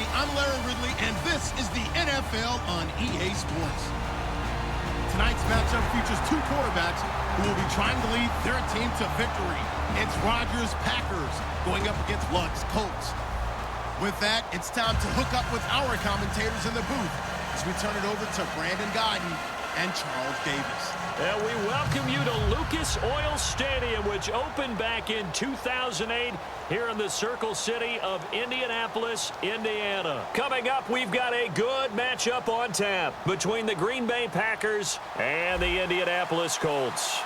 everybody. I'm Larry Ridley, and this is the NFL on EA Sports. Tonight's matchup features two quarterbacks who will be trying to lead their team to victory. It's Rodgers' Packers going up against Luck's Colts. With that, it's time to hook up with our commentators in the booth as we turn it over to Brandon Godden and Charles Davis. And we welcome you to Lucas Oil Stadium, which opened back in 2008 here in the Circle City of Indianapolis, Indiana. Coming up, we've got a good matchup on tap between the Green Bay Packers and the Indianapolis Colts.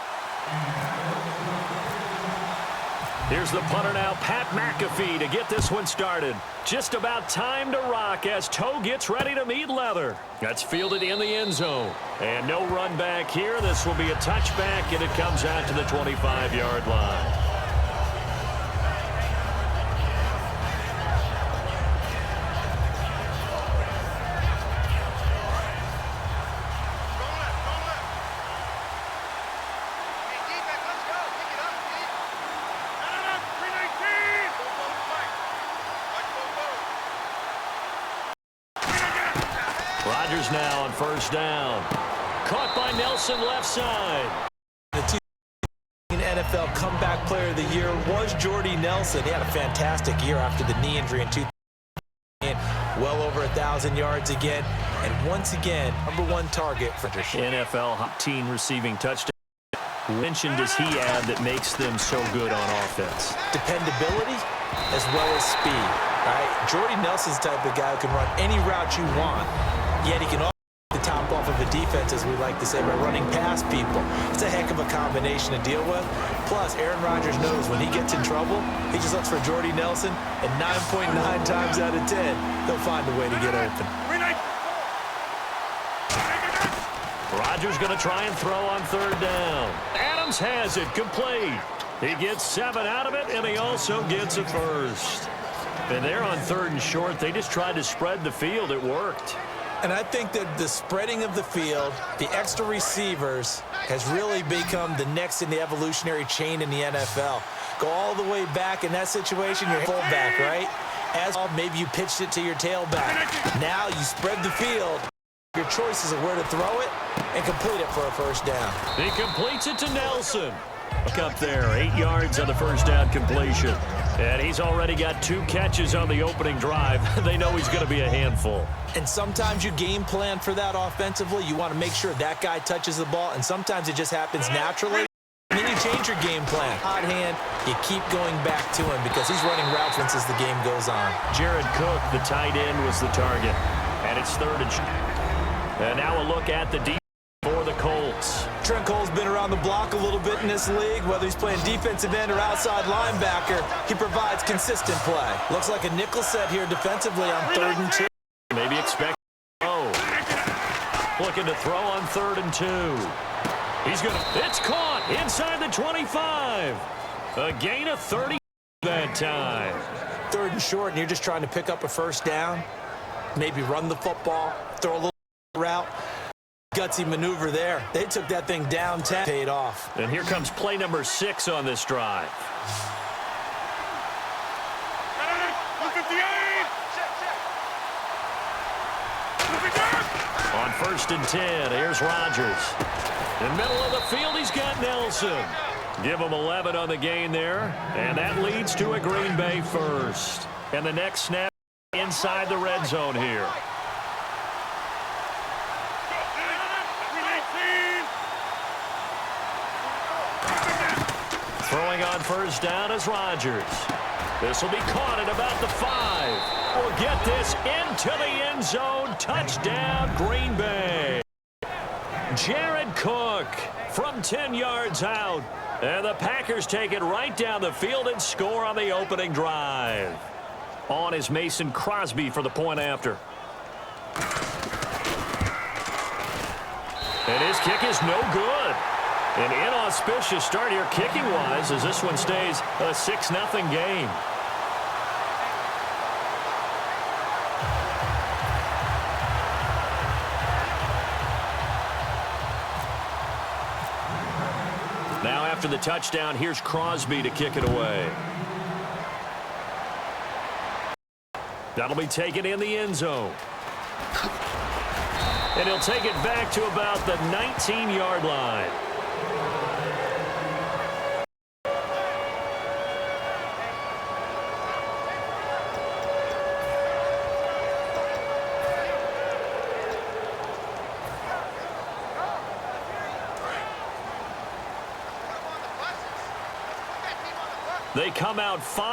Here's the punter now, Pat McAfee, to get this one started. Just about time to rock as Toe gets ready to meet leather. That's fielded in the end zone. And no run back here. This will be a touchback, and it comes out to the 25-yard line. Rodgers now on first down. Caught by Nelson left side. The NFL Comeback Player of the Year was Jordy Nelson. He had a fantastic year after the knee injury in 2000. Well over 1,000 yards again. And once again, #1 target for NFL teen receiving touchdown. Mentioned does he add that makes them so good on offense? Dependability as well as speed. Right? Jordy Nelson's the type of guy who can run any route you want. Yet he can also get the top off of a defense, as we like to say, by running past people. It's a heck of a combination to deal with. Plus, Aaron Rodgers knows when he gets in trouble, he just looks for Jordy Nelson, and 9.9 times out of 10, he'll find a way to get open. Rodgers going to try and throw on third down. Adams has it complete. He gets 7 out of it, and he also gets a first. And they're on third and short. They just tried to spread the field. It worked. And I think that the spreading of the field, the extra receivers, has really become the next in the evolutionary chain in the NFL. Go all the way back in that situation, you're fullback, right? As maybe you pitched it to your tailback. Now you spread the field. Your choices of where to throw it and complete it for a first down. He completes it to Nelson. Look up there, 8 yards on the first down completion. And he's already got 2 catches on the opening drive. They know he's going to be a handful. And sometimes you game plan for that offensively. You want to make sure that guy touches the ball, and sometimes it just happens naturally. And then you change your game plan. Hot hand, you keep going back to him because he's running routes once as the game goes on. Jared Cook, the tight end, was the target. And it's third and short. And now a look at the defense for the Colts. Trent Cole's been around the block a little bit in this league. Whether he's playing defensive end or outside linebacker, he provides consistent play. Looks like a nickel set here defensively on 3rd and 2. Maybe expect looking to throw on 3rd and 2. He's going to, it's caught inside the 25. A gain of 30 that time. 3rd and short, and you're just trying to pick up a first down. Maybe run the football, throw a little route. Gutsy maneuver there. They took that thing down 10. Paid off. And here comes play number 6 on this drive. On 1st and 10, here's Rodgers. In the middle of the field, he's got Nelson. Give him 11 on the gain there. And that leads to a Green Bay first. And the next snap inside the red zone here. Throwing on first down is Rodgers. This will be caught at about the 5. We'll get this into the end zone. Touchdown, Green Bay. Jared Cook from 10 yards out. And the Packers take it right down the field and score on the opening drive. On is Mason Crosby for the point after. And his kick is no good. An inauspicious start here kicking-wise as this one stays a 6-0 game. Now after the touchdown, here's Crosby to kick it away. That'll be taken in the end zone. And he'll take it back to about the 19-yard line. They come out fine.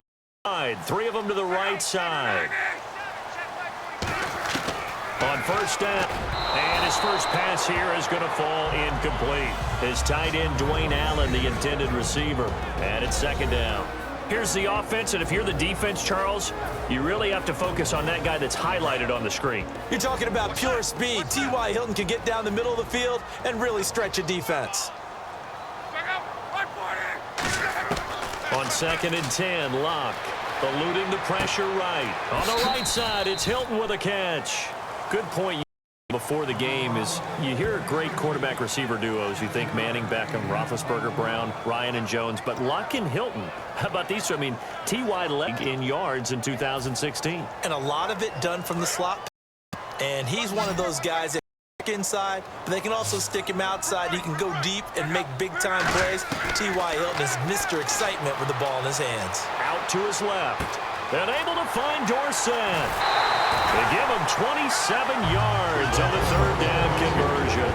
3 of them to the right side. On first down. And his first pass here is going to fall incomplete. His tight end, Dwayne Allen, the intended receiver. And it's second down. Here's the offense, and if you're the defense, Charles, you really have to focus on that guy that's highlighted on the screen. You're talking about pure speed. T.Y. Hilton can get down the middle of the field and really stretch a defense. On 2nd and 10, Locke eluding the pressure right. On the right side, it's Hilton with a catch. Good point before the game is you hear great quarterback-receiver duos. You think Manning, Beckham, Roethlisberger, Brown, Ryan, and Jones. But Locke and Hilton, how about these two? I mean, T.Y. led in yards in 2016. And a lot of it done from the slot. And he's one of those guys that inside, but they can also stick him outside. He can go deep and make big-time plays. T.Y. Hilton is Mr. Excitement with the ball in his hands. Out to his left. And able to find Dorsett. They give him 27 yards on the third down conversion.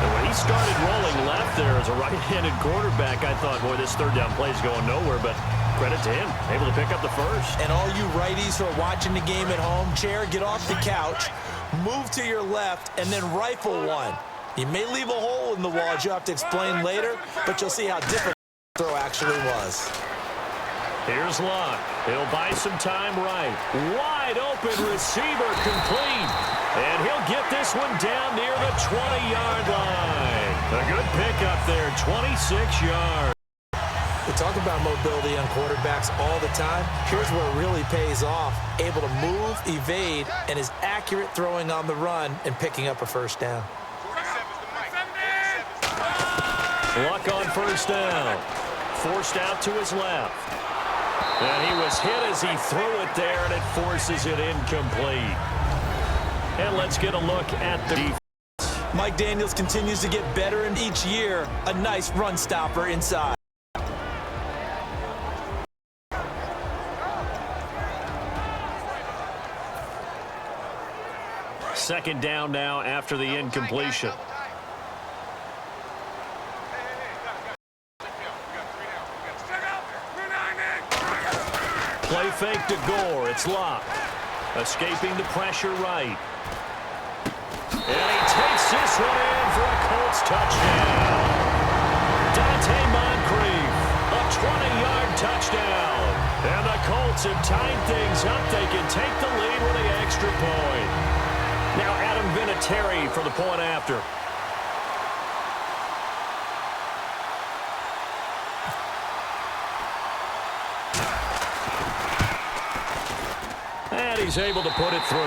And when he started rolling left there as a right-handed quarterback, I thought, boy, this third down play is going nowhere, but credit to him, able to pick up the first. And all you righties who are watching the game at home, chair, get off the couch, move to your left, and then rifle one. You may leave a hole in the wall, as you'll have to explain later, but you'll see how different the throw actually was. Here's Locke. He'll buy some time right. Wide open receiver complete. And he'll get this one down near the 20-yard line. A good pickup there, 26 yards. We talk about mobility on quarterbacks all the time. Here's where it really pays off. Able to move, evade, and is accurate throwing on the run and picking up a first down. Luck on first down. Forced out to his left. And he was hit as he threw it there, and it forces it incomplete. And let's get a look at the defense. Mike Daniels continues to get better in each year. A nice run stopper inside. Second down now after the incompletion. Play fake to Gore. It's Locke. Escaping the pressure right. And he takes this one in for a Colts touchdown. Dante Moncrief, a 20-yard touchdown. And the Colts have tied things up. They can take the lead with the extra point. Now Adam Vinatieri for the point after. And he's able to put it through.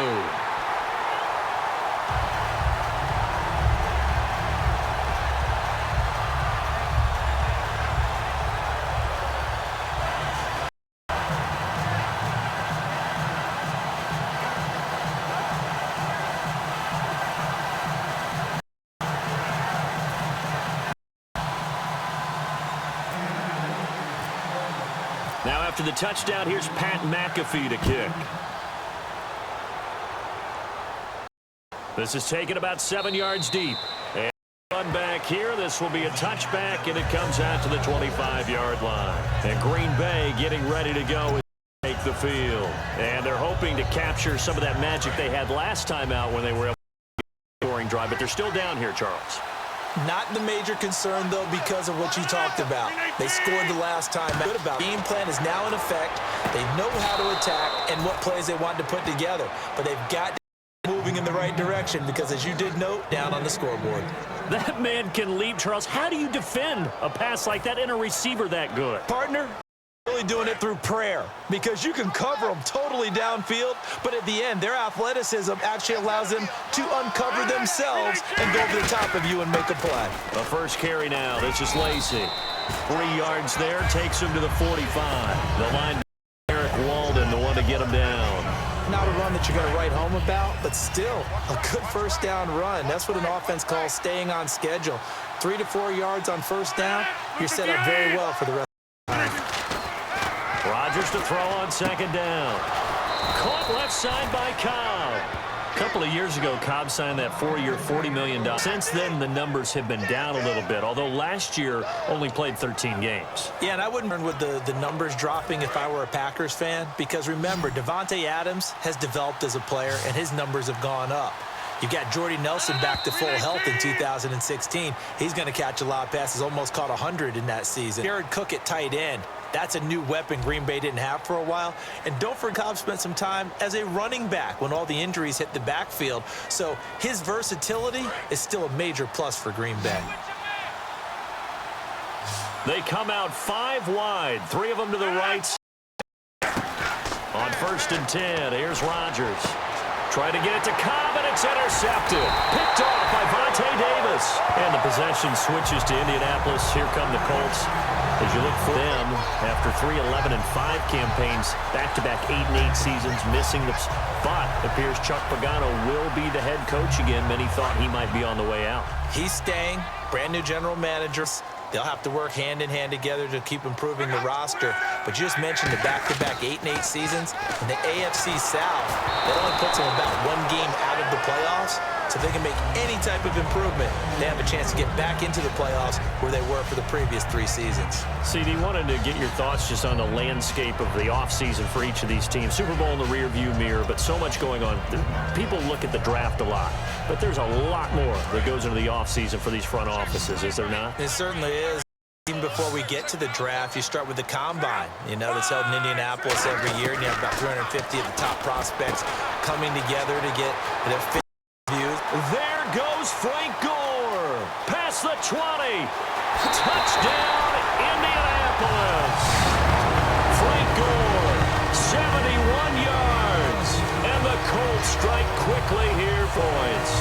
Now after the touchdown, here's Pat McAfee to kick. This is taken about 7 yards deep. And run back here. This will be a touchback, and it comes out to the 25-yard line. And Green Bay getting ready to go and take the field. And they're hoping to capture some of that magic they had last time out when they were able to get a scoring drive. But they're still down here, Charles. Not the major concern, though, because of what you talked about. They scored the last time. Good about game plan is now in effect. They know how to attack and what plays they want to put together. But they've got to moving in the right direction because, as you did note, down on the scoreboard. That man can leap, Charles. How do you defend a pass like that and a receiver that good? Partner, really doing it through prayer because you can cover them totally downfield, but at the end, their athleticism actually allows them to uncover themselves and go over the top of you and make a play. The first carry now. This is Lacy. 3 yards there. Takes him to the 45. The line, Eric Walden, the one to get him down. Not a run that you're going to write home about, but still a good first down run. That's what an offense calls staying on schedule. 3 to 4 yards on first down, you're set up very well for the rest of the time. Rodgers to throw on second down. Caught left side by Cobb. A couple of years ago, Cobb signed that 4-year, $40 million. Since then, the numbers have been down a little bit, although last year only played 13 games. Yeah, and I wouldn't run with the numbers dropping if I were a Packers fan, because remember, Devontae Adams has developed as a player, and his numbers have gone up. You've got Jordy Nelson back to full health in 2016. He's going to catch a lot of passes, almost caught 100 in that season. Jared Cook at tight end. That's a new weapon Green Bay didn't have for a while. And don't forget, Cobb spent some time as a running back when all the injuries hit the backfield. So his versatility is still a major plus for Green Bay. They come out 5 wide, 3 of them to the right. On 1st and 10, here's Rodgers. Trying to get it to Cobb, and it's intercepted. Picked off by Vontae Davis. And the possession switches to Indianapolis. Here come the Colts. As you look for them, after 3 11-5 campaigns, back-to-back 8-8 seasons, missing the spot, appears Chuck Pagano will be the head coach again. Many thought he might be on the way out. He's staying. Brand new general manager. They'll have to work hand-in-hand together to keep improving the roster. But you just mentioned the back-to-back 8-8 seasons. In the AFC South, that only puts them about 1 game out of the playoffs. So if they can make any type of improvement, they have a chance to get back into the playoffs where they were for the previous 3 seasons. CD, wanted to get your thoughts just on the landscape of the offseason for each of these teams. Super Bowl in the rearview mirror, but so much going on. People look at the draft a lot, but there's a lot more that goes into the offseason for these front offices, is there not? It certainly is. Even before we get to the draft, you start with the combine, that's held in Indianapolis every year, and you have about 350 of the top prospects coming together to get their fit views. There goes Frank Gore. Past the 20. Touchdown, Indianapolis. Frank Gore, 71 yards. And the Colts strike quickly here for points.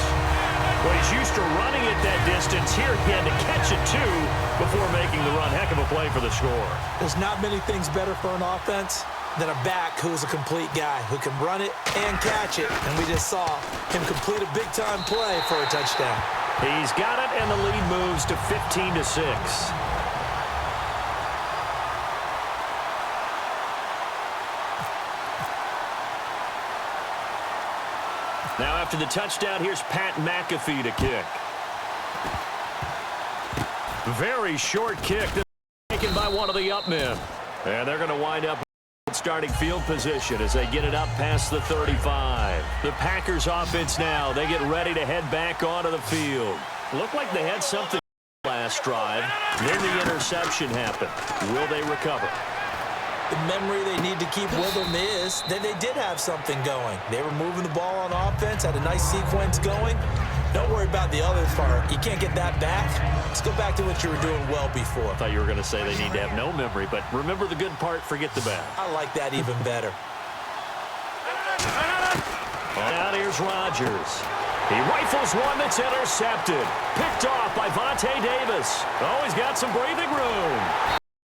Well, he's used to running it that distance. Here he had to catch it, too, before making the run. Heck of a play for the score. There's not many things better for an offense than a back who's a complete guy who can run it and catch it. And we just saw him complete a big-time play for a touchdown. He's got it, and the lead moves to 15-6. Now after the touchdown, here's Pat McAfee to kick. Very short kick taken by one of the up men. And they're going to wind up starting field position as they get it up past the 35. The Packers offense now, they get ready to head back onto the field. Looked like they had something last drive. Then the interception happened. Will they recover? The memory they need to keep with them is that they did have something going. They were moving the ball on offense, had a nice sequence going. Don't worry about the other part. You can't get that back. Let's go back to what you were doing well before. I thought you were going to say they need to have no memory, but remember the good part, forget the bad. I like that even better. Now here's Rodgers. He rifles one that's intercepted. Picked off by Vontae Davis. Oh, he's got some breathing room.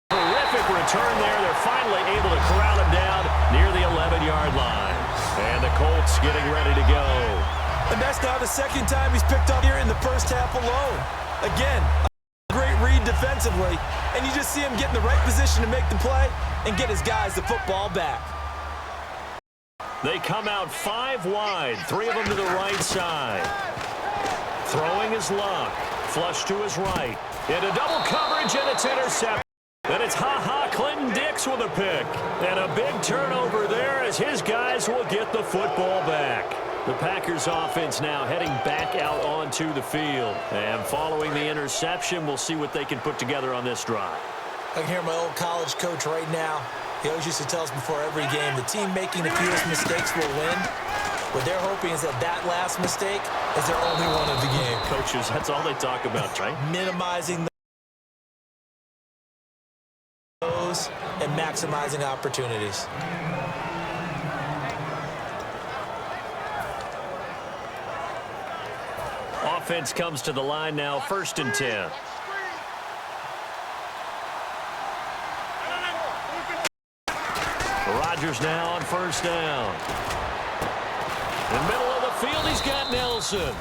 Terrific return there. They're finally able to corral him down near the 11-yard line. And the Colts getting ready to go. And that's now the second time he's picked up here in the first half alone. Again, a great read defensively. And you just see him get in the right position to make the play and get his guys the football back. They come out 5 wide, 3 of them to the right side. Throwing his luck. Flush to his right. Into double coverage, and it's intercepted. And it's Clinton Dix with a pick. And a big turnover there as his guys will get the football back. The Packers offense now heading back out onto the field. And following the interception, we'll see what they can put together on this drive. I can hear my old college coach right now. He always used to tell us before every game, the team making the fewest mistakes will win. What they're hoping is that that last mistake is their only one of the game. Coaches, that's all they talk about, right? Minimizing those and maximizing opportunities. Offense comes to the line now, 1st and 10. Rodgers now on 1st down. In the middle of the field, he's got Nelson.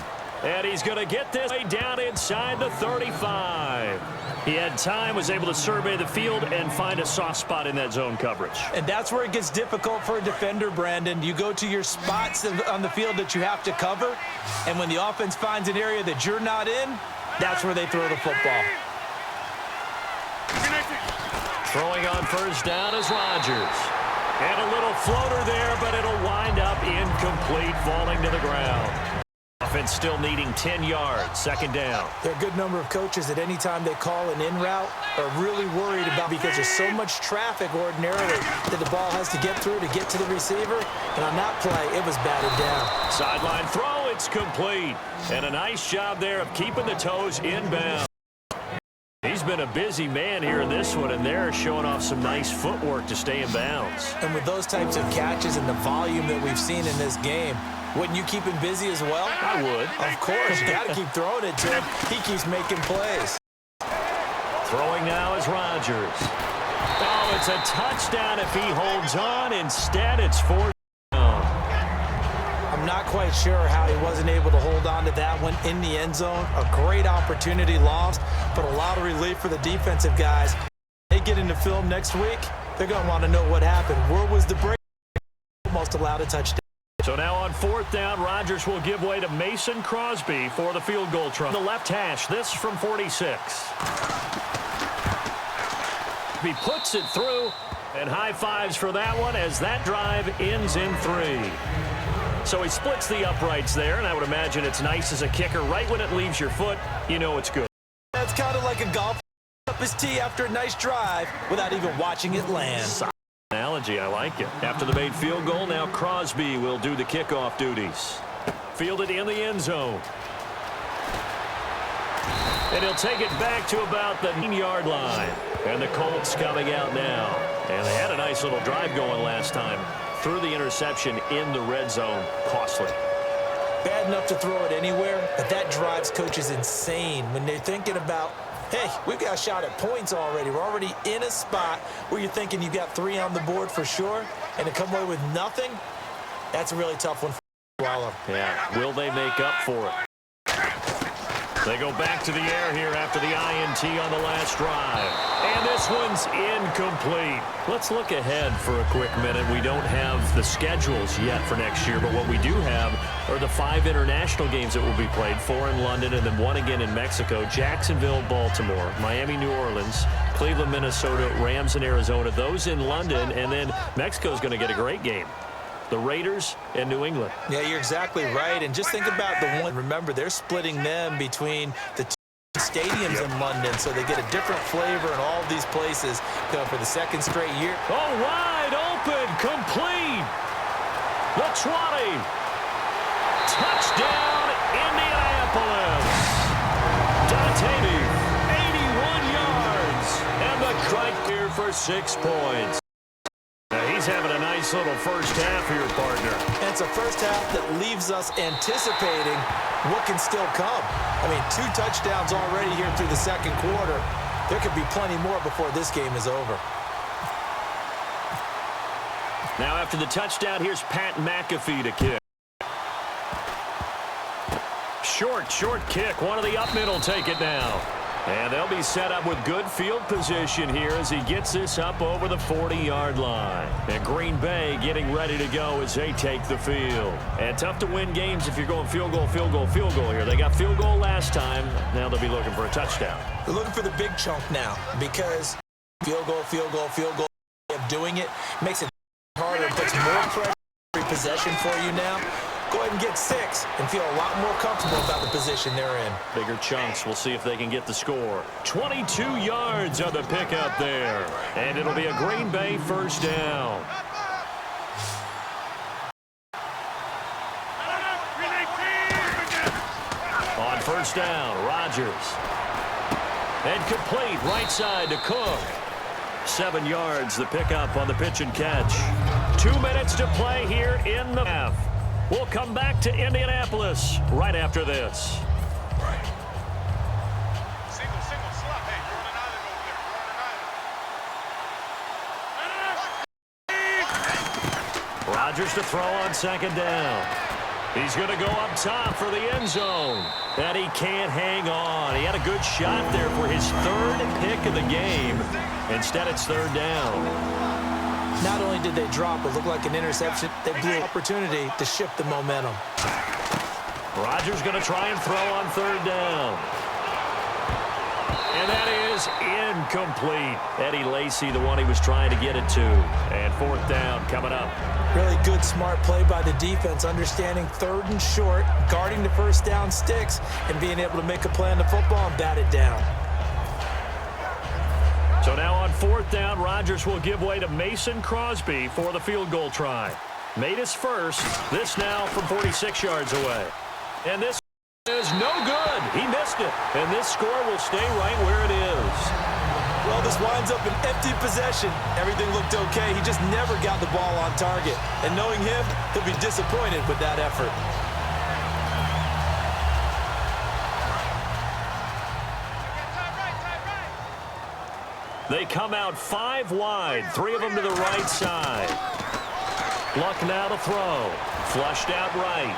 And he's going to get this way down inside the 35. He had time, was able to survey the field and find a soft spot in that zone coverage. And that's where it gets difficult for a defender, Brandon. You go to your spots on the field that you have to cover, and when the offense finds an area that you're not in, that's where they throw the football. Throwing on first down is Rodgers. And a little floater there, but it'll wind up incomplete, falling to the ground. Offense still needing 10 yards, second down. There are a good number of coaches that any time they call an in route are really worried about because there's so much traffic ordinarily that the ball has to get through to get to the receiver. And on that play, it was batted down. Sideline throw, it's complete. And a nice job there of keeping the toes inbound. He's been a busy man here in this one, and they're showing off some nice footwork to stay in bounds. And with those types of catches and the volume that we've seen in this game, wouldn't you keep him busy as well? I would. Of course. You got to keep throwing it to him. He keeps making plays. Throwing now is Rodgers. Oh, it's a touchdown if he holds on. Instead, it's fourth down. I'm not quite sure how he wasn't able to hold on to that one in the end zone. A great opportunity lost, but a lot of relief for the defensive guys. They get into film next week, they're going to want to know what happened. Where was the break? Almost allowed a touchdown. So now on fourth down, Rodgers will give way to Mason Crosby for the field goal try. The left hash, this from 46. He puts it through, and high fives for that one as that drive ends in 3. So he splits the uprights there, and I would imagine it's nice as a kicker. Right when it leaves your foot, you know it's good. That's kind of like a golfer up his tee after a nice drive without even watching it land. Analogy, I like it. After the made field goal, now Crosby will do the kickoff duties. Fielded in the end zone. And he'll take it back to about the 9-yard line. And the Colts coming out now. And they had a nice little drive going last time. Threw the interception in the red zone. Costly. Bad enough to throw it anywhere, but that drives coaches insane when they're thinking about, hey, we've got a shot at points already. We're already in a spot where you're thinking you've got 3 on the board for sure, and to come away with nothing, that's a really tough one to swallow. Yeah, will they make up for it? They go back to the air here after the INT on the last drive. And this one's incomplete. Let's look ahead for a quick minute. We don't have the schedules yet for next year, but what we do have are the 5 international games that will be played, 4 in London and then 1 again in Mexico, Jacksonville, Baltimore, Miami, New Orleans, Cleveland, Minnesota, Rams, and Arizona. Those in London, and then Mexico's going to get a great game. The Raiders and New England. Yeah, you're exactly right. And just think about the one. Remember, they're splitting them between the 2 stadiums in London, so they get a different flavor in all these places for the 2nd straight year. Oh, wide open, complete. The 20. Touchdown, Indianapolis. Dante, 81 yards. And the strike here for 6 points. He's having a nice little first half here, partner. And it's a first half that leaves us anticipating what can still come. I mean, 2 touchdowns already here through the 2nd quarter. There could be plenty more before this game is over. Now after the touchdown, here's Pat McAfee to kick. Short kick. One of the up middle take it now. And they'll be set up with good field position here as he gets this up over the 40-yard line. And Green Bay getting ready to go as they take the field. And tough to win games if you're going field goal here. They got field goal last time. Now they'll be looking for a touchdown. They're looking for the big chunk now because field goal of doing it makes it harder, puts more pressure every possession for you now. Go ahead and get 6 and feel a lot more comfortable about the position they're in. Bigger chunks. We'll see if they can get the score. 22 yards on the pickup there. And it'll be a Green Bay first down. On first down, Rodgers. And complete right side to Cook. 7 yards, the pickup on the pitch and catch. 2 minutes to play here in the half. We'll come back to Indianapolis right after this. Single slot. Hey, you're on an island over there. Rodgers to throw on second down. He's going to go up top for the end zone. And he can't hang on. He had a good shot there for his third pick of the game. Instead, it's third down. Not only did they drop, it looked like an interception, they blew an opportunity to shift the momentum. Rodgers going to try and throw on third down. And that is incomplete. Eddie Lacy, the one he was trying to get it to. And fourth down coming up. Really good, smart play by the defense, understanding third and short, guarding the first down sticks, and being able to make a play on the football and bat it down. So now on fourth down, Rodgers will give way to Mason Crosby for the field goal try. Made his first. This now from 46 yards away. And this is no good. He missed it. And this score will stay right where it is. Well, this winds up an empty possession. Everything looked okay. He just never got the ball on target. And knowing him, he'll be disappointed with that effort. They come out 5 wide, 3 of them to the right side. Luck now to throw. Flushed out right.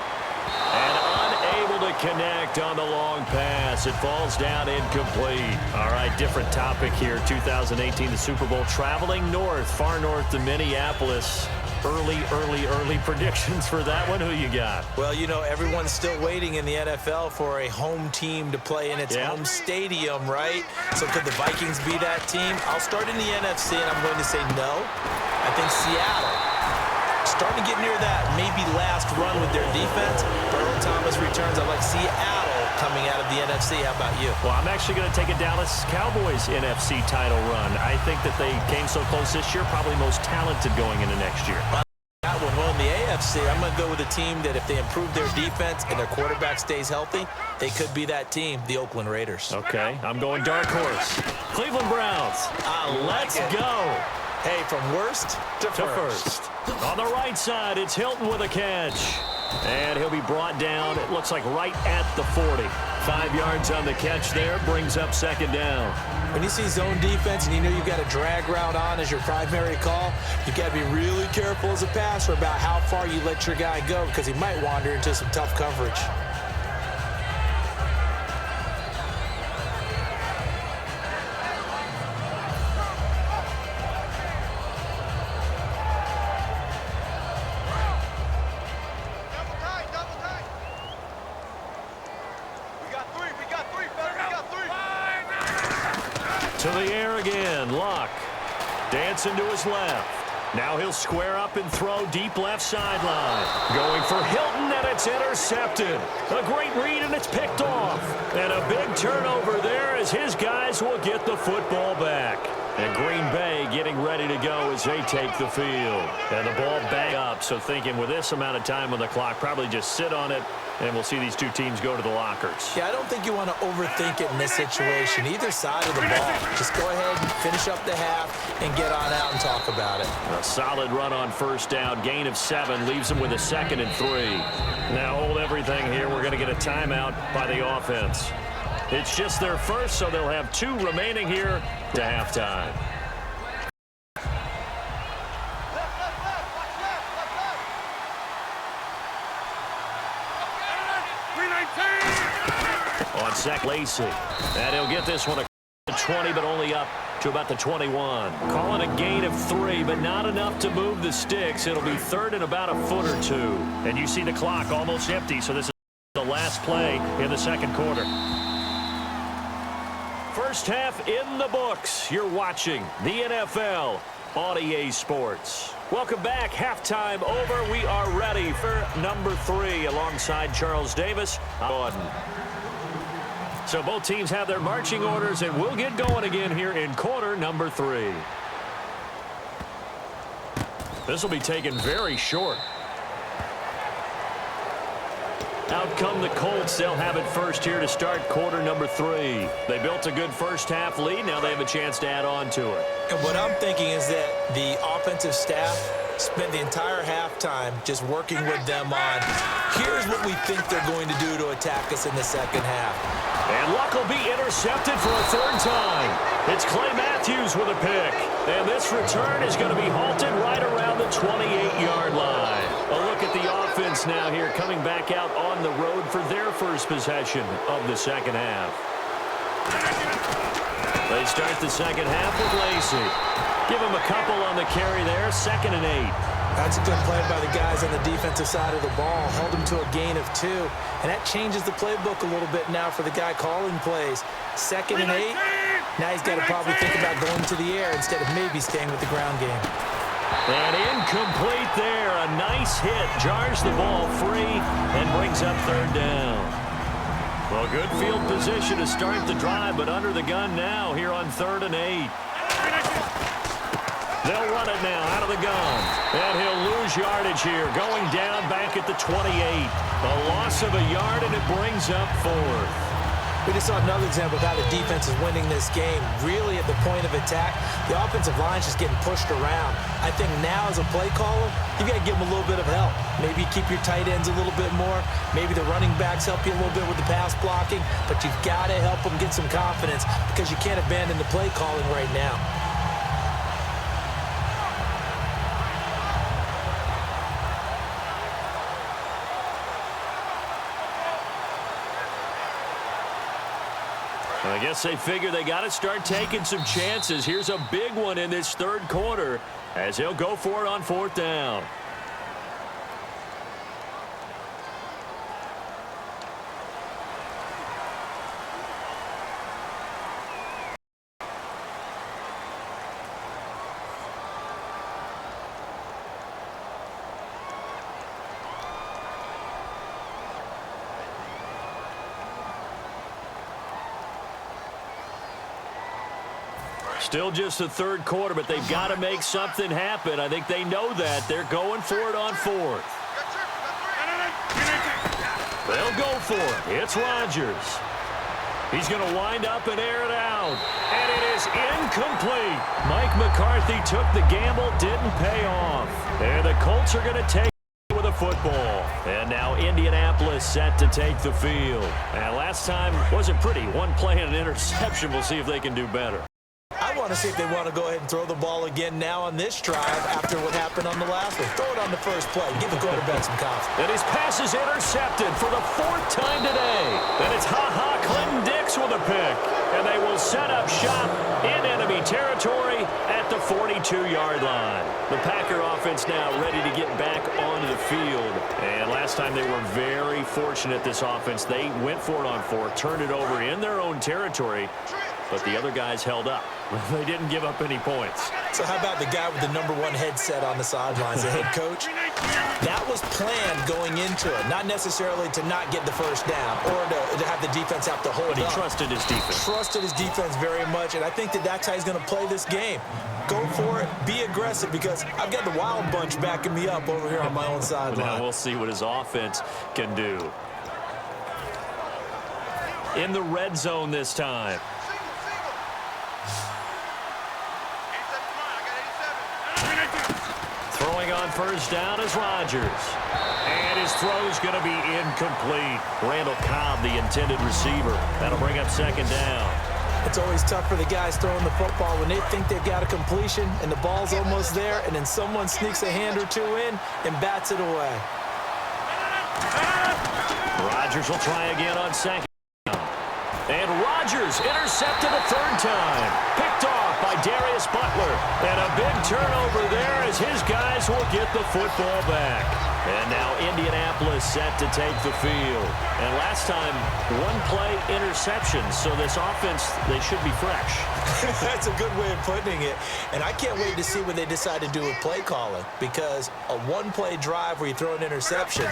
And unable to connect on the long pass. It falls down incomplete. All right, different topic here. 2018, the Super Bowl, traveling north, far north to Minneapolis. Early predictions for that one. Who you got? Well, you know, everyone's still waiting in the NFL for a home team to play in its home stadium, right? So could the Vikings be that team? I'll start in the NFC, and I'm going to say no. I think Seattle, starting to get near that maybe last run with their defense. Earl Thomas returns. I like Seattle coming out of the NFC. How about you? Well, I'm actually going to take a Dallas Cowboys NFC title run. I think that they came so close this year, probably most talented going into next year. That one, well, in the AFC, I'm going to go with a team that if they improve their defense and their quarterback stays healthy, they could be that team, the Oakland Raiders. Okay, I'm going dark horse. Cleveland Browns. Let's go. Hey, from worst to first. On the right side, it's Hilton with a catch. And he'll be brought down, it looks like right at the 40. 5 yards on the catch there, brings up second down. When you see zone defense and you know you've got a drag route on as your primary call, you've got to be really careful as a passer about how far you let your guy go because he might wander into some tough coverage. To the air again, Luck. Dancing to his left. Now he'll square up and throw deep left sideline. Going for Hilton, and it's intercepted. A great read, and it's picked off. And a big turnover there as his guys will get the football back. And Green Bay getting ready to go as they take the field. And the ball back up, so thinking with this amount of time on the clock, probably just sit on it, and we'll see these two teams go to the lockers. Yeah, I don't think you want to overthink it in this situation, either side of the ball. Just go ahead and finish up the half and get on out and talk about it. A solid run on first down, gain of 7, leaves them with a 2nd and 3. Now hold everything here. We're going to get a timeout by the offense. It's just their first, so they'll have 2 remaining here to halftime. On sack, Lacy. And he'll get this one to 20, but only up to about the 21. Call it a gain of 3, but not enough to move the sticks. It'll be 3rd and about a foot or 2. And you see the clock almost empty, so this is the last play in the second quarter. First half in the books. You're watching the NFL on EA Sports. Welcome back. Halftime over. We are ready for number 3 alongside Charles Davis. Gordon. So both teams have their marching orders, and we'll get going again here in quarter number 3. This will be taken very short. Out come the Colts. They'll have it first here to start quarter number 3. They built a good first half lead. Now they have a chance to add on to it. And what I'm thinking is that the offensive staff spent the entire halftime just working with them on, here's what we think they're going to do to attack us in the second half. And Luck will be intercepted for a 3rd time. It's Clay Matthews with a pick. And this return is going to be halted right around the 28-yard line. A look at the offense. offense now here coming back out on the road for their first possession of the second half. They start the second half with Lacey. Give him a couple on the carry there, 2nd and 8. That's a good play by the guys on the defensive side of the ball. Held him to a gain of 2. And that changes the playbook a little bit now for the guy calling plays. 2nd and 8. Now he's got to probably think about going to the air instead of maybe staying with the ground game. And incomplete there. A nice hit. Jars the ball free and brings up 3rd down. Well, good field position to start the drive, but under the gun now here on 3rd and 8. They'll run it now out of the gun. And he'll lose yardage here. Going down back at the 28. A loss of a yard, and it brings up 4th. We just saw another example of how the defense is winning this game. Really at the point of attack, the offensive line's just getting pushed around. I think now as a play caller, you got to give them a little bit of help. Maybe keep your tight ends a little bit more. Maybe the running backs help you a little bit with the pass blocking. But you've got to help them get some confidence because you can't abandon the play calling right now. I guess they figure they got to start taking some chances. Here's a big one in this 3rd quarter as he'll go for it on 4th down. Still just the 3rd quarter, but they've got to make something happen. I think they know that. They're going for it on 4th. They'll go for it. It's Rodgers. He's going to wind up and air it out. And it is incomplete. Mike McCarthy took the gamble, didn't pay off. And the Colts are going to take it with a football. And now Indianapolis set to take the field. And last time wasn't pretty. One play and an interception. We'll see if they can do better. I want to see if they want to go ahead and throw the ball again now on this drive after what happened on the last one. Throw it on the first play. Give the quarterback some confidence. And his pass is intercepted for the 4th time today. And it's Clinton Dix with a pick. And they will set up shop in enemy territory at the 42-yard line. The Packer offense now ready to get back onto the field. And last time they were very fortunate, this offense. They went for it on 4th, turned it over in their own territory. But the other guys held up. They didn't give up any points. So how about the guy with the #1 headset on the sidelines, the head coach? That was planned going into it, not necessarily to not get the first down or to have the defense have to hold up. But he trusted his defense. Trusted his defense very much, and I think that's how he's going to play this game. Go for it, be aggressive, because I've got the wild bunch backing me up over here on my own sideline. Now we'll see what his offense can do. In the red zone this time. Throwing on 1st down is Rodgers. And his throw's going to be incomplete. Randall Cobb, the intended receiver. That'll bring up 2nd down. It's always tough for the guys throwing the football when they think they've got a completion and the ball's almost there, and then someone sneaks a hand or two in and bats it away. Rodgers will try again on 2nd. And Rodgers intercepted a 3rd time. Picked off by Darius Butler. And a big turnover there as his guys will get the football back. And now Indianapolis set to take the field. And last time, 1-play interception. So this offense, they should be fresh. That's a good way of putting it. And I can't wait to see what they decide to do with play calling, because a 1-play drive where you throw an interception,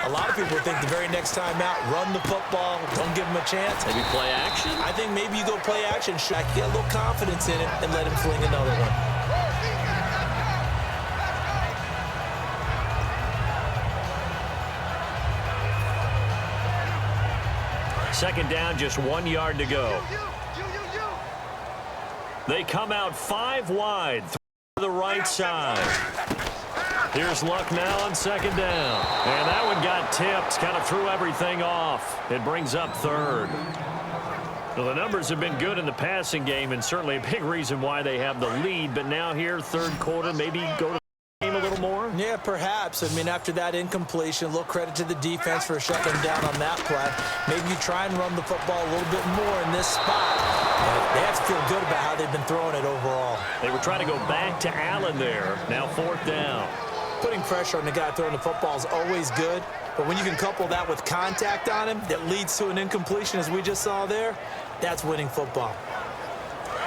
a lot of people think the very next time out, run the football, don't give them a chance. Maybe play action? I think maybe you go play action, get a little confidence in it, and let him fling another one. Second down, just 1 yard to go. They come out 5 wide through the right side. Here's Luck now on 2nd down. And that one got tipped, kind of threw everything off. It brings up 3rd. Well, the numbers have been good in the passing game, and certainly a big reason why they have the lead. But now here, 3rd quarter, maybe go to the game a little more? Yeah, perhaps. I mean, after that incompletion, a little credit to the defense for shutting them down on that play. Maybe you try and run the football a little bit more in this spot. They have to feel good about how they've been throwing it overall. They were trying to go back to Allen there. Now 4th down. Putting pressure on the guy throwing the football is always good, but when you can couple that with contact on him that leads to an incompletion, as we just saw there, that's winning football.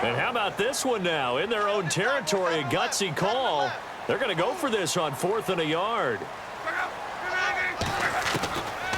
And how about this one now? In their own territory, a gutsy call. They're going to go for this on 4th and a yard.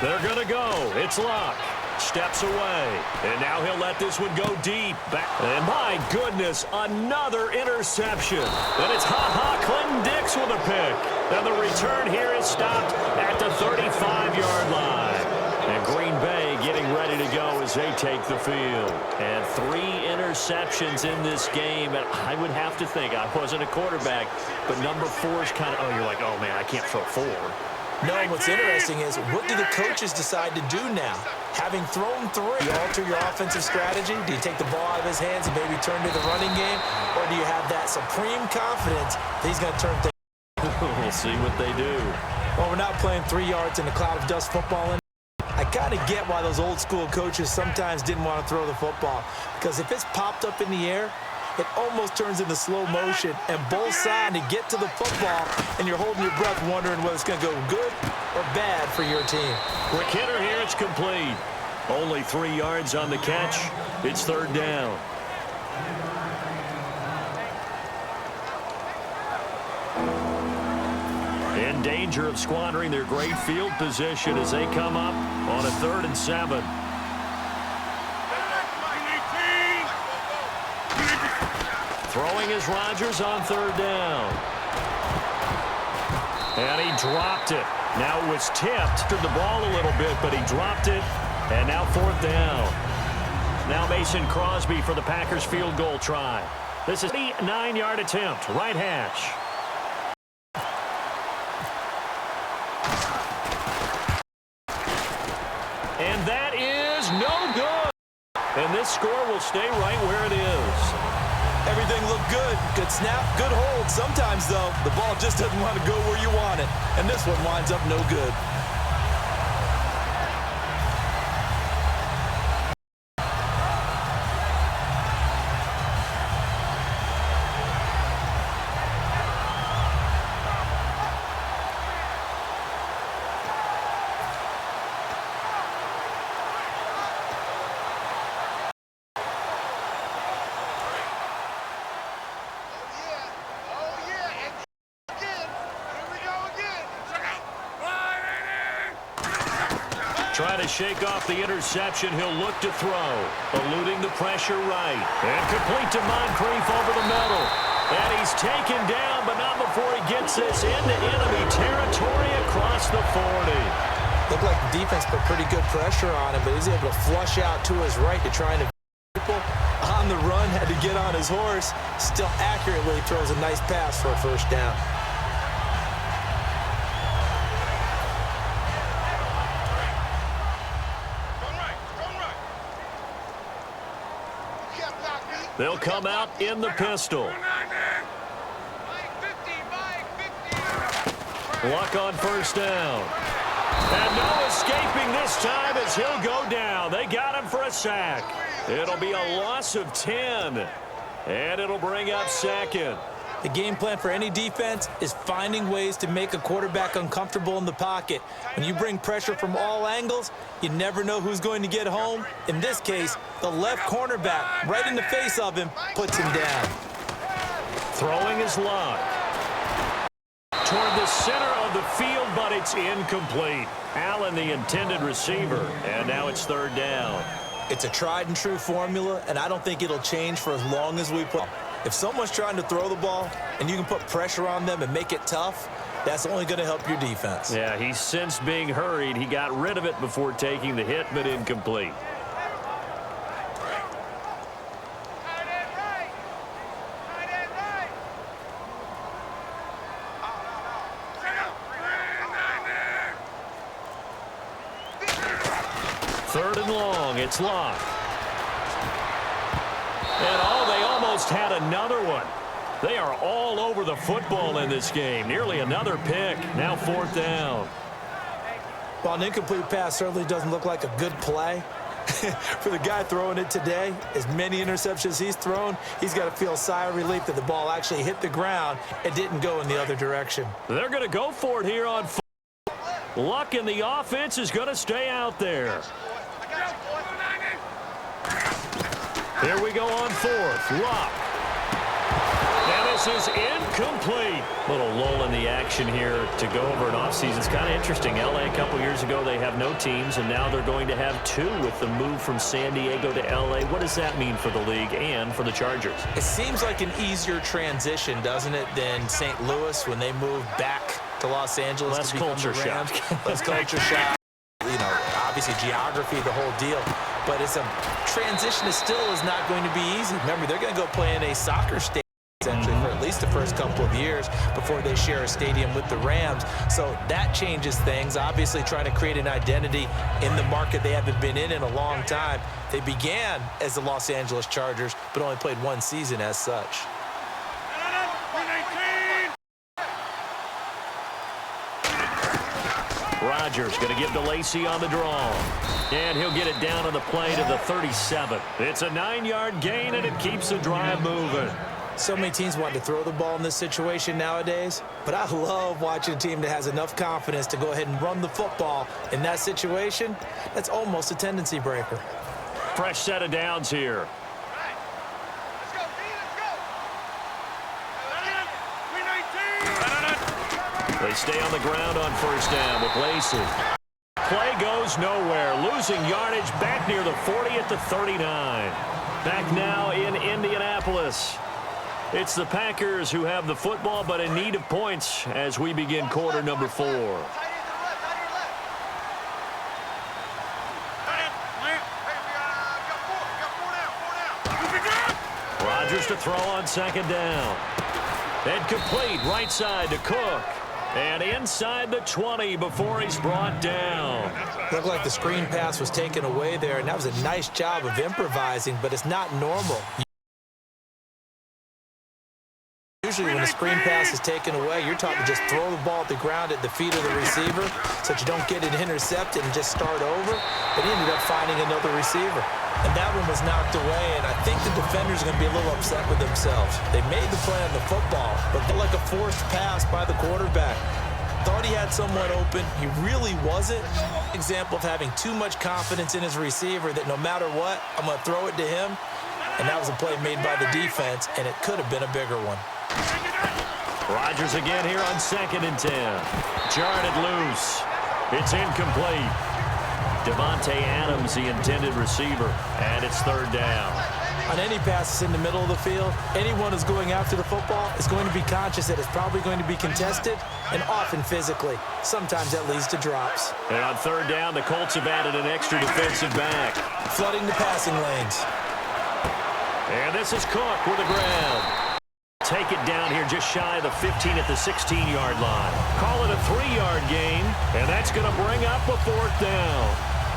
They're going to go. It's Luck. Steps away. And now he'll let this one go deep. Back. And my goodness, another interception. And it's Clinton Dix with a pick. And the return here is stopped at the 35-yard line. And Green Bay getting ready to go as they take the field. And 3 interceptions in this game. And I would have to think, I wasn't a quarterback, but number 4 is kind of, oh, you're like, oh, man, I can't throw 4. No, what's interesting is, what do the coaches decide to do now? Having thrown 3, do you alter your offensive strategy? Do you take the ball out of his hands and maybe turn to the running game? Or do you have that supreme confidence that he's going to turn things? We'll see what they do. Well, we're not playing 3 yards in a cloud of dust football. I kind of get why those old school coaches sometimes didn't want to throw the football, because if it's popped up in the air, it almost turns into slow motion, and both sides to get to the football, and you're holding your breath wondering whether it's going to go good or bad for your team. Quick hitter here, it's complete. Only 3 yards on the catch. It's 3rd down. In danger of squandering their great field position as they come up on a 3rd and 7. Throwing is Rodgers on 3rd down. And he dropped it. Now it was tipped to the ball a little bit, but he dropped it. And now 4th down. Now Mason Crosby for the Packers field goal try. This is a 9-yard attempt, right hash. And that is no good. And this score will stay right where it is. Everything looked good. Good snap, good hold. Sometimes, though, the ball just doesn't want to go where you want it. And this one winds up no good. Trying to shake off the interception. He'll look to throw. Eluding the pressure right. And complete to Moncrief over the middle. And he's taken down, but not before he gets this into enemy territory across the 40. Looked like the defense put pretty good pressure on him, but he's able to flush out to his right to try and people on the run. Had to get on his horse. Still accurately throws a nice pass for a 1st down. They'll come out in the pistol. Luck on 1st down. And no escaping this time as he'll go down. They got him for a sack. It'll be a loss of 10. And it'll bring up 2nd. The game plan for any defense is finding ways to make a quarterback uncomfortable in the pocket. When you bring pressure from all angles, you never know who's going to get home. In this case, the left cornerback, right in the face of him, puts him down. Throwing is Luck. Toward the center of the field, but it's incomplete. Allen, the intended receiver, and now it's 3rd down. It's a tried-and-true formula, and I don't think it'll change for as long as we play. If someone's trying to throw the ball and you can put pressure on them and make it tough, that's only going to help your defense. Yeah, he sensed being hurried. He got rid of it before taking the hit, but incomplete. Third and long, it's Luck. And they almost had another one. They are all over the football in this game. Nearly another pick. Now 4th down. Well, an incomplete pass certainly doesn't look like a good play. For the guy throwing it today, as many interceptions he's thrown, he's got to feel a sigh of relief that the ball actually hit the ground and didn't go in the other direction. They're going to go for it here on 4th. Luck in the offense is going to stay out there. Here we go on 4th. Luck. And this is incomplete. Little lull in the action here to go over an offseason. It's kind of interesting. L.A. a couple years ago, they have no teams, and now they're going to have 2 with the move from San Diego to L.A. What does that mean for the league and for the Chargers? It seems like an easier transition, doesn't it, than St. Louis when they moved back to Los Angeles. Less culture shock. Less culture shock. You know, obviously geography, the whole deal. But it's a transition that still is not going to be easy. Remember, they're going to go play in a soccer stadium essentially for at least the first couple of years before they share a stadium with the Rams. So that changes things. Obviously trying to create an identity in the market they haven't been in a long time. They began as the Los Angeles Chargers, but only played 1 season as such. Rodgers going to give to Lacy on the draw. And he'll get it down on the play to the 37. It's a 9-yard gain, and it keeps the drive moving. So many teams want to throw the ball in this situation nowadays, but I love watching a team that has enough confidence to go ahead and run the football in that situation. That's almost a tendency breaker. Fresh set of downs here. They stay on the ground on 1st down with Lacy. Play goes nowhere, losing yardage back near the 40 at the 39. Back now in Indianapolis. It's the Packers who have the football, but in need of points as we begin quarter number 4. Rodgers to throw on 2nd down. And complete right side to Cook. And inside the 20 before he's brought down. Looked like the screen pass was taken away there, and that was a nice job of improvising, but it's not normal. Usually when a screen pass is taken away, you're taught to just throw the ball at the ground at the feet of the receiver so that you don't get it intercepted and just start over. But he ended up finding another receiver. And that one was knocked away, and I think the defenders are going to be a little upset with themselves. They made the play on the football, but felt like a forced pass by the quarterback. Thought he had someone open. He really wasn't. Example of having too much confidence in his receiver that no matter what, I'm going to throw it to him. And that was a play made by the defense, and it could have been a bigger one. Rodgers again here on 2nd and 10. Jarred loose. It's incomplete. Devontae Adams, the intended receiver, and it's 3rd down. On any passes in the middle of the field, anyone who's going after the football is going to be conscious that it's probably going to be contested and often physically. Sometimes that leads to drops. And on 3rd down, the Colts have added an extra defensive back. Flooding the passing lanes. And this is Cook with the grab. Take it down here just shy of the 15 at the 16-yard line. Call it a 3-yard gain, and that's going to bring up a 4th down.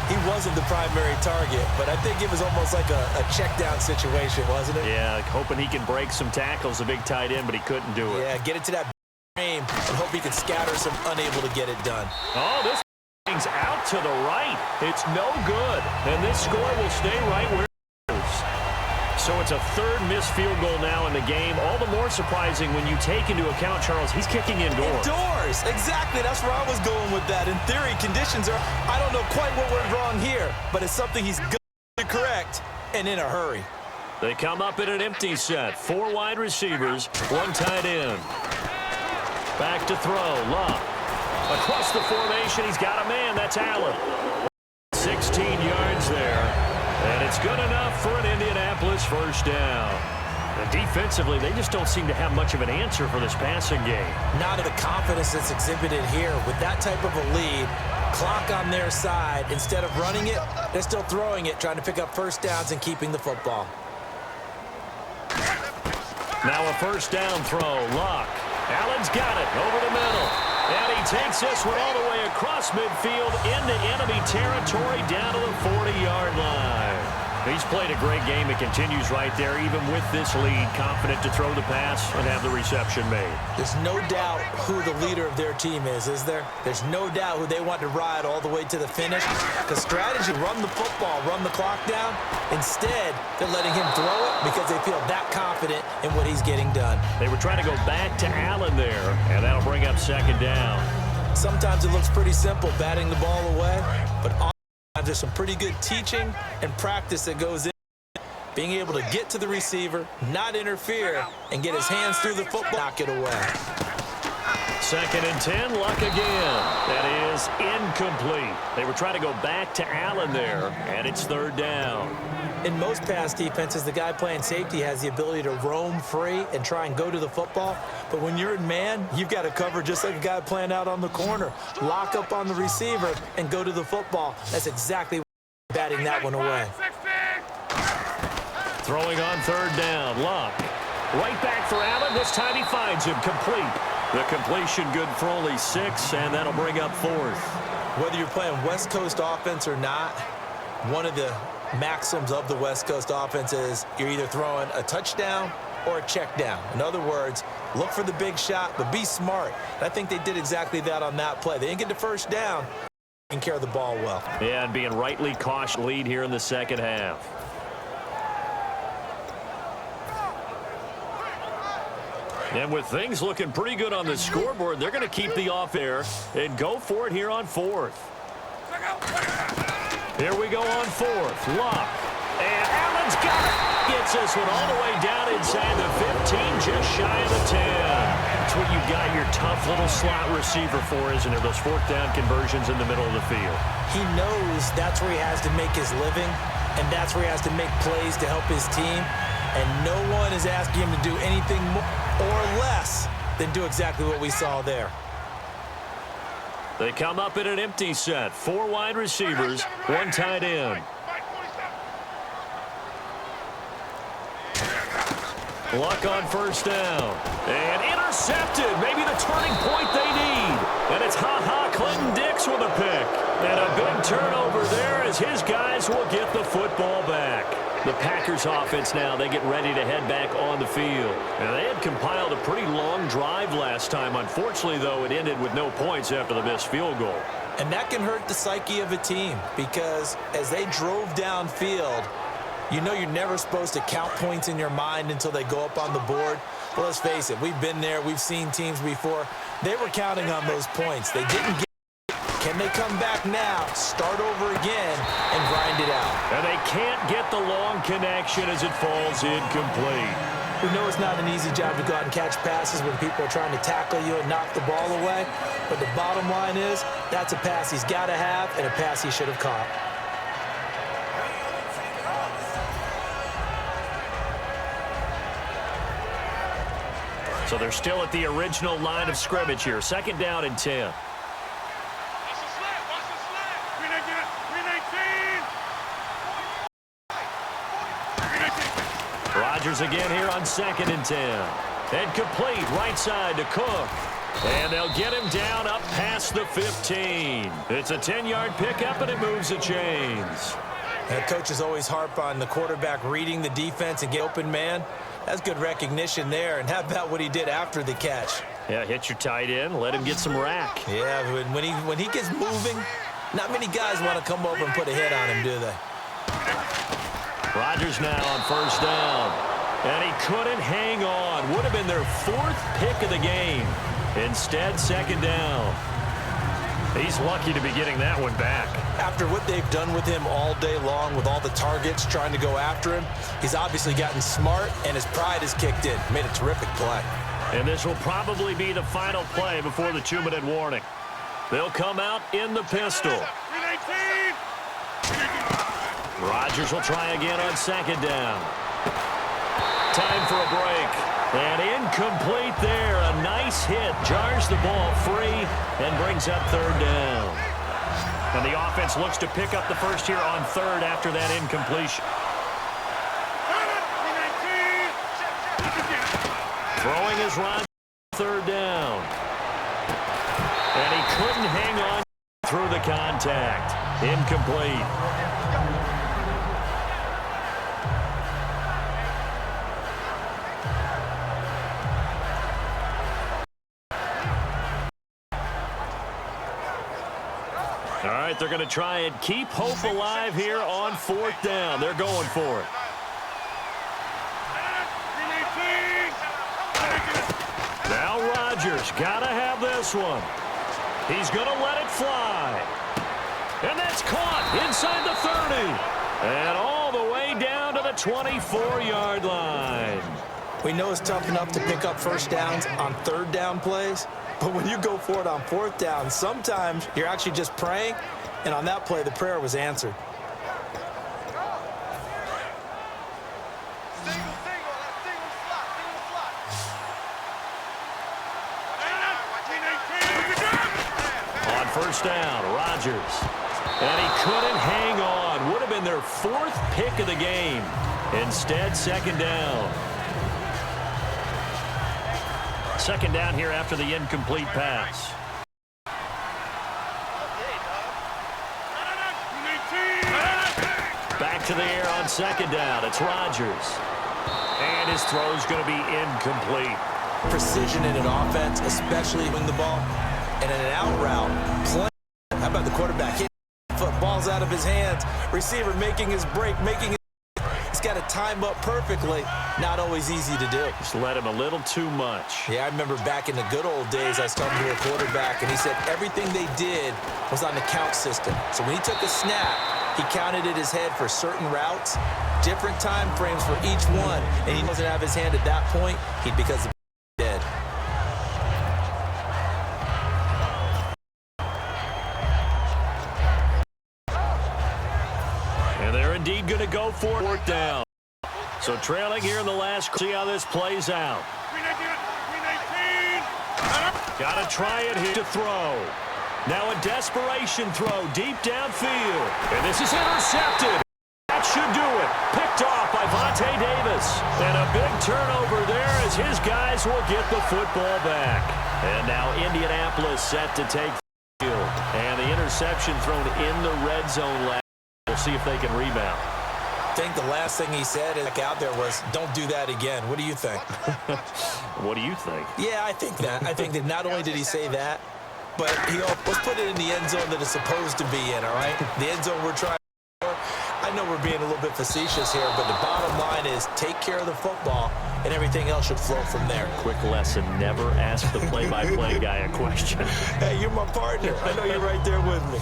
He wasn't the primary target, but I think it was almost like a check-down situation, wasn't it? Yeah, hoping he can break some tackles, a big tight end, but he couldn't do it. Yeah, get it to that frame and hope he can scatter some unable to get it done. Oh, this thing's out to the right. It's no good, and this score will stay right where it is. So it's a 3rd missed field goal now in the game. All the more surprising when you take into account, Charles, he's kicking indoors. Indoors, exactly. That's where I was going with that. In theory, conditions are, I don't know quite what went wrong here, but it's something he's going to correct and in a hurry. They come up in an empty set. 4 wide receivers, 1 tight end. Back to throw, Luck. Across the formation, he's got a man. That's Allen. 16 yards there. And it's good enough for an Indianapolis 1st down. And defensively, they just don't seem to have much of an answer for this passing game. Not of the confidence that's exhibited here. With that type of a lead, clock on their side, instead of running it, they're still throwing it, trying to pick up 1st downs and keeping the football. Now a 1st down throw. Luck. Allen's got it over the middle. And he takes this one all the way across midfield into enemy territory down to the 40-yard line. He's played a great game. It continues right there, even with this lead, confident to throw the pass and have the reception made. There's no doubt who the leader of their team is there? There's no doubt who they want to ride all the way to the finish. The strategy, run the football, run the clock down. Instead, they're letting him throw it because they feel that confident in what he's getting done. They were trying to go back to Allen there, and that'll bring up second down. Sometimes it looks pretty simple, batting the ball away, but there's some pretty good teaching and practice that goes in. Being able to get to the receiver, not interfere, and get his hands through the football, knock it away. 2nd and 10, Luck again. That is incomplete. They were trying to go back to Allen there, and it's 3rd down. In most pass defenses, the guy playing safety has the ability to roam free and try and go to the football. But when you're in man, you've got to cover just like a guy playing out on the corner. Lock up on the receiver and go to the football. That's exactly what batting that one away. Throwing on 3rd down, Luck. Right back for Allen. This time he finds him complete. The completion good for only 6, and that'll bring up 4th. Whether you're playing West Coast offense or not, one of the maxims of the West Coast offense is you're either throwing a touchdown or a check down. In other words, look for the big shot, but be smart. And I think they did exactly that on that play. They didn't get the first down, taking care of the ball well. Yeah, and being rightly cautious lead here in the second half. And with things looking pretty good on the scoreboard, they're going to keep the off air and go for it here on 4th. Here we go on 4th. Luck. And Allen's got it. Gets this one all the way down inside the 15, just shy of the 10. That's what you got your tough little slot receiver for, isn't it? Those 4th down conversions in the middle of the field. He knows that's where he has to make his living, and that's where he has to make plays to help his team. And no one is asking him to do anything more or less than do exactly what we saw there. They come up in an empty set. 4 wide receivers, 1 tight end. Luck on 1st down. And intercepted. Maybe the turning point they need. And it's Clinton Dix with a pick. And a big turnover there as his guys will get the football back. The Packers offense now, they get ready to head back on the field. And they had compiled a pretty long drive last time. Unfortunately, though, it ended with no points after the missed field goal. And that can hurt the psyche of a team because as they drove downfield, you know you're never supposed to count points in your mind until they go up on the board. But let's face it, we've been there. We've seen teams before. They were counting on those points. They didn't get. Can they come back now, start over again, and grind it out? And they can't get the long connection as it falls incomplete. We know it's not an easy job to go out and catch passes when people are trying to tackle you and knock the ball away. But the bottom line is that's a pass he's got to have and a pass he should have caught. So they're still at the original line of scrimmage here. 2nd down and 10. Rodgers again here on 2nd and 10. And complete right side to Cook. And they'll get him down up past the 15. It's a 10-yard pickup, and it moves the chains. And coaches always harp on the quarterback reading the defense and get open man. That's good recognition there. And how about what he did after the catch? Yeah, hit your tight end, let him get some rack. Yeah, when he gets moving, not many guys want to come over and put a hit on him, do they? Rodgers now on 1st down. And he couldn't hang on. Would have been their 4th pick of the game. Instead, 2nd down. He's lucky to be getting that one back. After what they've done with him all day long with all the targets trying to go after him, he's obviously gotten smart and his pride has kicked in. Made a terrific play. And this will probably be the final play before the 2-minute warning. They'll come out in the pistol. Rodgers will try again on 2nd down. Time for a break. And incomplete there. A nice hit. Jars the ball free and brings up 3rd down. And the offense looks to pick up the first here on 3rd after that incompletion. Throwing is Rodgers, 3rd down. And he couldn't hang on through the contact. Incomplete. All right, they're going to try and keep hope alive here on 4th down. They're going for it. Now Rodgers got to have this one. He's going to let it fly. And that's caught inside the 30. And all the way down to the 24-yard line. We know it's tough enough to pick up first downs on 3rd down plays, but when you go for it on 4th down, sometimes you're actually just praying, and on that play, the prayer was answered. On 1st down, Rodgers. And he couldn't hang on. Would have been their 4th pick of the game. Instead, 2nd down. 2nd down here after the incomplete pass. Back to the air on 2nd down. It's Rodgers. And his throw's going to be incomplete. Precision in an offense, especially when the ball, and in an out route, play. How about the quarterback hitting footballs out of his hands? Receiver making his break, he's got to time up perfectly. Not always easy to do. Just let him a little too much. Yeah, I remember back in the good old days, I was talking to a quarterback, and he said everything they did was on the count system. So when he took a snap, he counted in his head for certain routes, different time frames for each one, and he doesn't have his hand at that point, because the dead. And they're indeed going to go for 4th down. So trailing here in the last. See how this plays out. Got to try it here to throw. Now a desperation throw deep downfield. And this is intercepted. That should do it. Picked off by Vontae Davis. And a big turnover there as his guys will get the football back. And now Indianapolis set to take the field. And the interception thrown in the red zone last. We'll see if they can rebound. I think the last thing he said out there was, don't do that again. What do you think? What do you think? Yeah, I think that. I think that not only did he say that, but let's put it in the end zone that it's supposed to be in, all right? The end zone we're trying for. I know we're being a little bit facetious here, but the bottom line is take care of the football, and everything else should flow from there. Quick lesson, never ask the play-by-play guy a question. Hey, you're my partner. I know you're right there with me.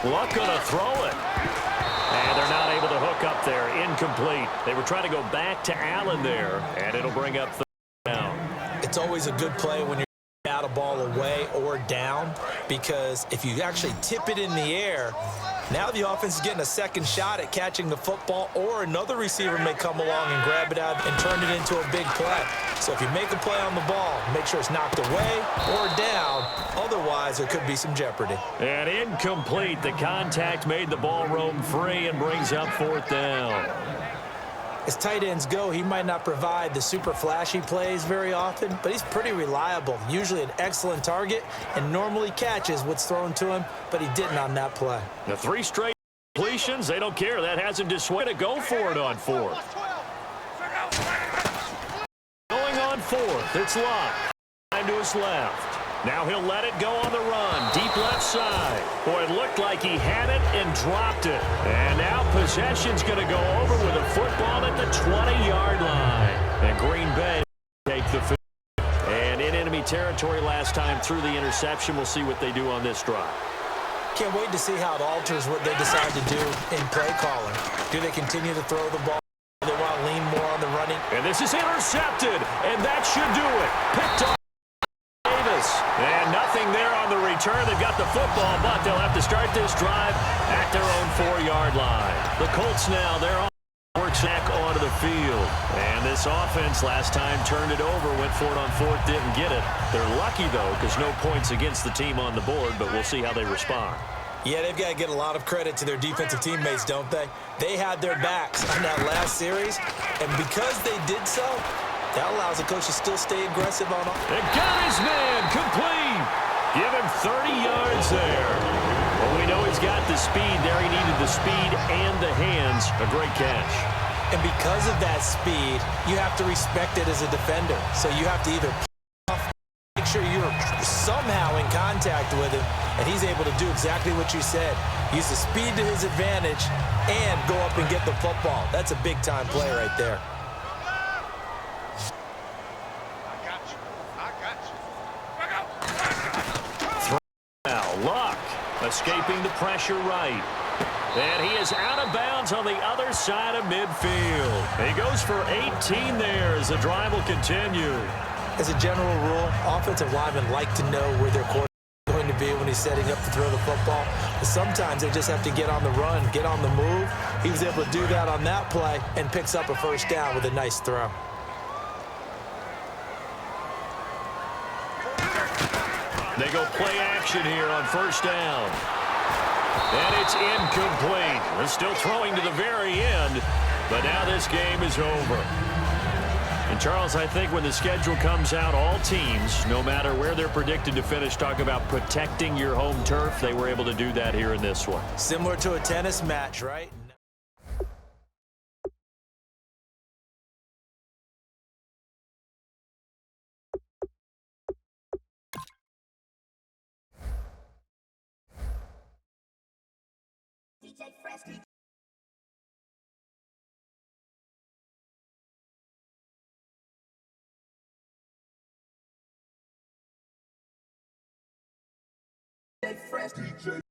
Luck going to throw it. And they're not able to hook up there. Incomplete. They were trying to go back to Allen there, and it'll bring up 3rd down. It's always a good play when you're out a ball away or down, because if you actually tip it in the air, now the offense is getting a second shot at catching the football, or another receiver may come along and grab it out and turn it into a big play. So if you make a play on the ball, make sure it's knocked away or down. Otherwise, there could be some jeopardy. And incomplete. The contact made the ball roam free and brings up 4th down. As tight ends go, he might not provide the super flashy plays very often, but he's pretty reliable, usually an excellent target, and normally catches what's thrown to him, but he didn't on that play. The 3 straight completions, they don't care. That hasn't dissuaded to go for it on 4th. Going on 4th, it's Luck. Time to his left. Now he'll let it go on the run. Deep left side. Boy, it looked like he had it and dropped it. And now possession's going to go over with a football at the 20-yard line. And Green Bay take the field. And in enemy territory last time through the interception. We'll see what they do on this drive. Can't wait to see how it alters what they decide to do in play calling. Do they continue to throw the ball? Do they want to lean more on the running? And this is intercepted. And that should do it. Picked off. And nothing there on the return. They've got the football, but they'll have to start this drive at their own 4-yard line. The Colts now, they're on. Works back onto the field. And this offense last time turned it over, went for it on 4th, didn't get it. They're lucky, though, because no points against the team on the board, but we'll see how they respond. Yeah, they've got to get a lot of credit to their defensive teammates, don't they? They had their backs on that last series, and because they did so, that allows the coach to still stay aggressive on them. They got his man complete. Give him 30 yards there. Well, we know he's got the speed there. He needed the speed and the hands. A great catch. And because of that speed, you have to respect it as a defender. So you have to either make sure you're somehow in contact with him, and he's able to do exactly what you said. Use the speed to his advantage and go up and get the football. That's a big-time play right there. Now, Luck escaping the pressure right. And he is out of bounds on the other side of midfield. He goes for 18 there as the drive will continue. As a general rule, offensive linemen like to know where their quarterback is going to be when he's setting up to throw the football. But sometimes they just have to get on the run, get on the move. He was able to do that on that play and picks up a first down with a nice throw. They go play action here on first down. And it's incomplete. They're still throwing to the very end, but now this game is over. And, Charles, I think when the schedule comes out, all teams, no matter where they're predicted to finish, talk about protecting your home turf. They were able to do that here in this one. Similar to a tennis match, right? DJ